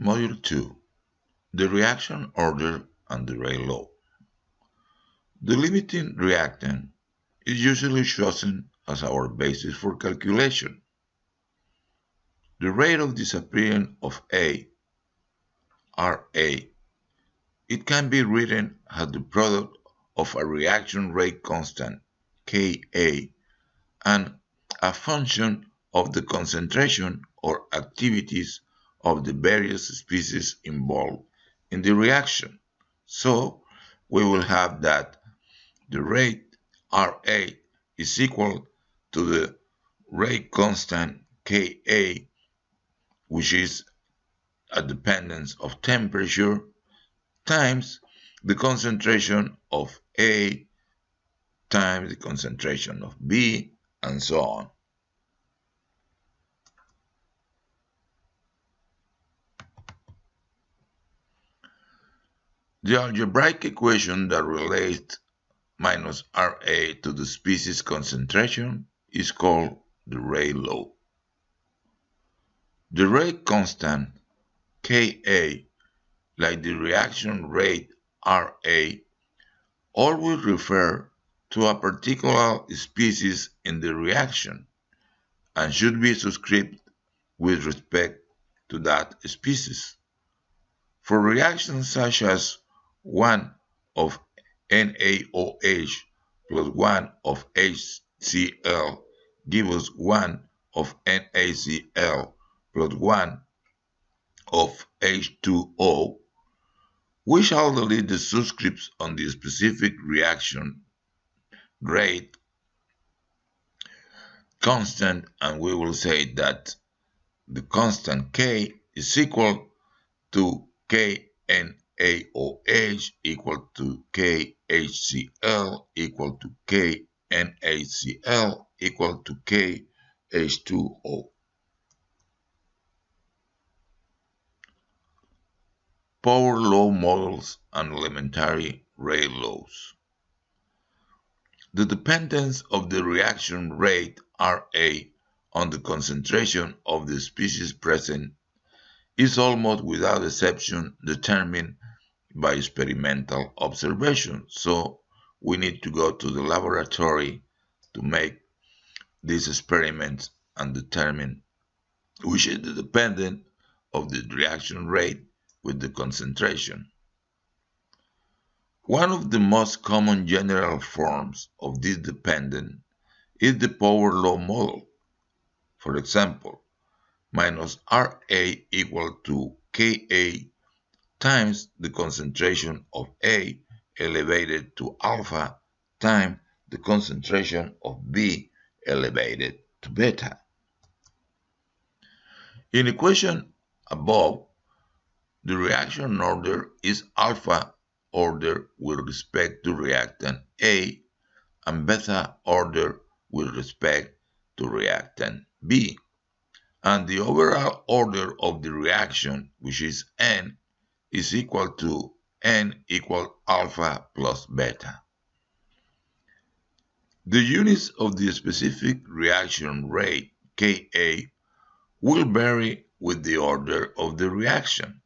Module 2. The reaction order and the rate law. The limiting reactant is usually chosen as our basis for calculation. The rate of disappearance of A, Ra, it can be written as the product of a reaction rate constant, Ka, and a function of the concentration or activities of the various species involved in the reaction. So we will have that the rate Ra is equal to the rate constant Ka, which is a dependence of temperature, times the concentration of A times the concentration of B, and so on. The algebraic equation that relates minus Ra to the species concentration is called the rate law. The rate constant Ka, like the reaction rate Ra, always refer to a particular species in the reaction and should be subscribed with respect to that species. For reactions such as 1 of NaOH plus 1 of HCl give us 1 of NaCl plus 1 of H2O, we shall delete the subscripts on the specific reaction rate constant, and we will say that the constant K is equal to KNaOH equal to KHCl equal to KNaCl equal to KH2O. Power law models and elementary rate laws. The dependence of the reaction rate Ra on the concentration of the species present is almost without exception determined by experimental observation. So we need to go to the laboratory to make these experiments and determine which is the dependent of the reaction rate with the concentration. One of the most common general forms of this dependence is the power law model. For example, minus Ra equal to Ka times the concentration of A elevated to alpha times the concentration of B elevated to beta. In the equation above, the reaction order is alpha order with respect to reactant A and beta order with respect to reactant B, and the overall order of the reaction, which is N, is equal to N equal alpha plus beta. The units of the specific reaction rate, Ka, will vary with the order of the reaction.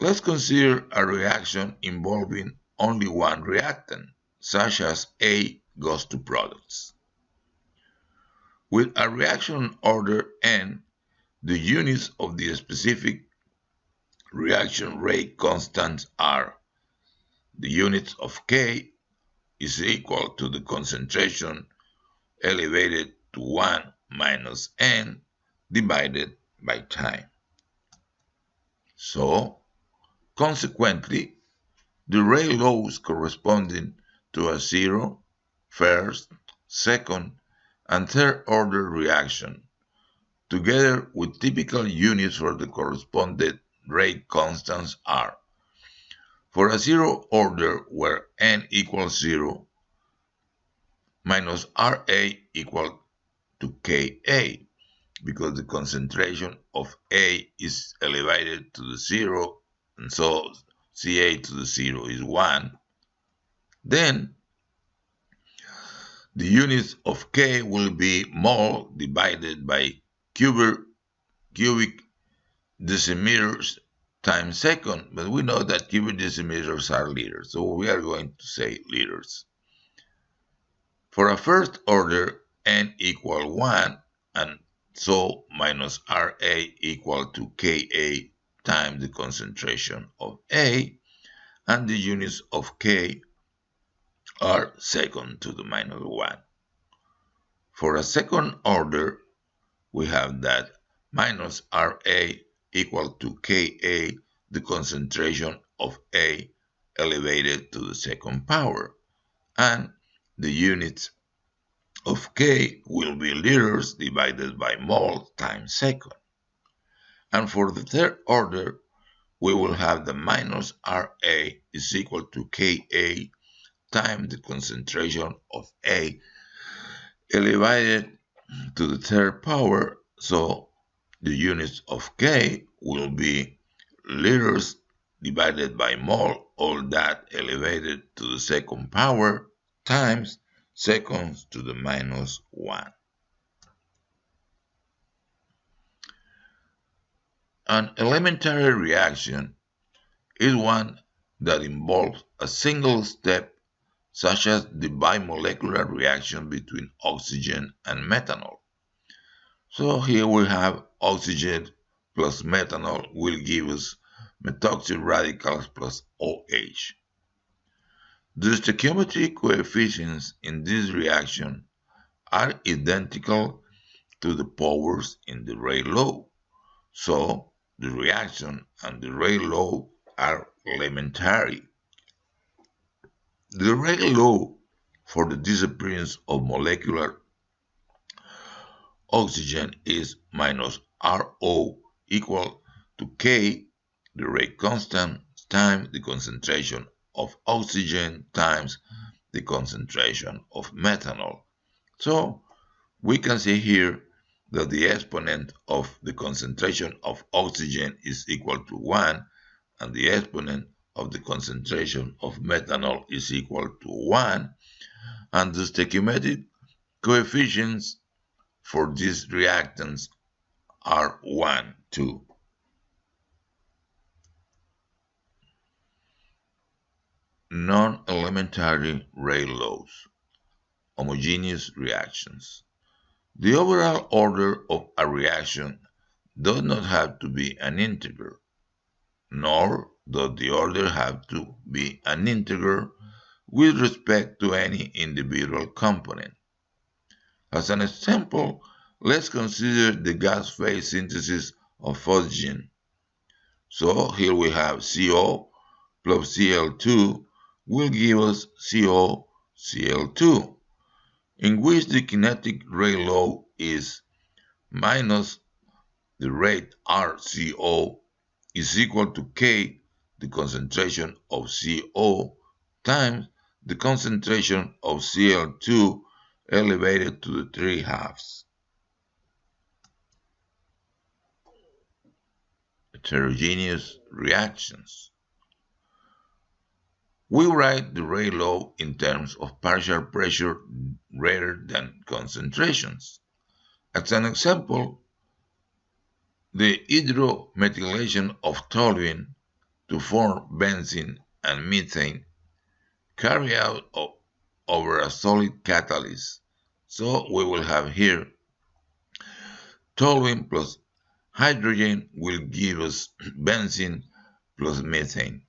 Let's consider a reaction involving only one reactant, such as A goes to products. With a reaction order N, the units of the specific reaction rate constants are the units of K is equal to the concentration elevated to 1 minus N divided by time. So, consequently, the rate laws corresponding to a zero, first, second, and third order reaction, together with typical units for the corresponding rate constants are: for a zero order where N equals 0, minus Ra equal to Ka, because the concentration of A is elevated to the 0, and so Ca to the 0 is 1. Then the units of K will be mole divided by cubic decimeters times second, but we know that cubic decimeters are liters, so we are going to say liters. For a first order, n equal 1, and so minus Ra equal to Ka times the concentration of A, and the units of K are second to the minus 1. For a second order, we have that minus Ra equal to Ka, the concentration of A elevated to the second power, and the units of K will be liters divided by mole times second. And for the third order, we will have the minus Ra is equal to Ka times the concentration of A elevated to the third power, so the units of K will be liters divided by mole, all that elevated to the second power, times seconds to the minus 1. An elementary reaction is one that involves a single step, such as the bimolecular reaction between oxygen and methanol. So here we have oxygen plus methanol will give us methoxy radicals plus OH. The stoichiometric coefficients in this reaction are identical to the powers in the Rayleigh law, so the reaction and the Rayleigh law are elementary. The Rayleigh law for the disappearance of molecular oxygen is minus Rho equal to K, the rate constant, times the concentration of oxygen times the concentration of methanol. So we can see here that the exponent of the concentration of oxygen is equal to 1, and the exponent of the concentration of methanol is equal to 1, and the stoichiometric coefficients for these reactants are 1, 2. Non-elementary Rayleigh laws. Homogeneous reactions. The overall order of a reaction does not have to be an integer, nor does the order have to be an integer with respect to any individual component. As an example, let's consider the gas phase synthesis of phosgene. So here we have CO plus Cl2 will give us COCl2, in which the kinetic Rayleigh law is minus the rate RCO is equal to K, the concentration of CO, times the concentration of Cl2 elevated to the 3/2. Heterogeneous reactions. We write the Rayleigh law in terms of partial pressure rather than concentrations. As an example, the hydromethylation of toluene to form benzene and methane carry out over a solid catalyst. So we will have here toluene plus hydrogen will give us benzene plus methane.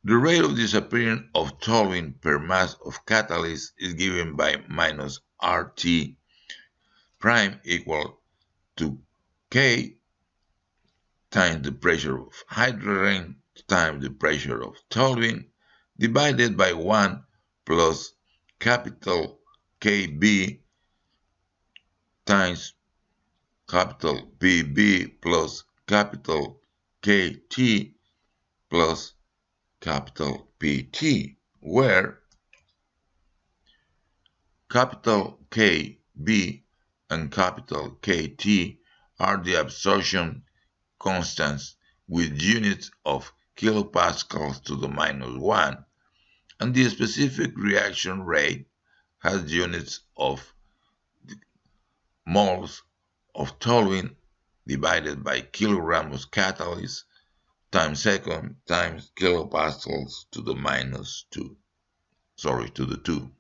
The rate of disappearance of toluene per mass of catalyst is given by minus RT prime equal to K times the pressure of hydrogen times the pressure of toluene divided by 1 plus capital KB times capital PB plus capital KT plus capital PT, where capital KB and capital KT are the absorption constants with units of kilopascals to the minus 1, and the specific reaction rate has units of moles of toluene divided by kilogram of catalyst times second times kilopascals to the minus 2. Sorry, to the 2.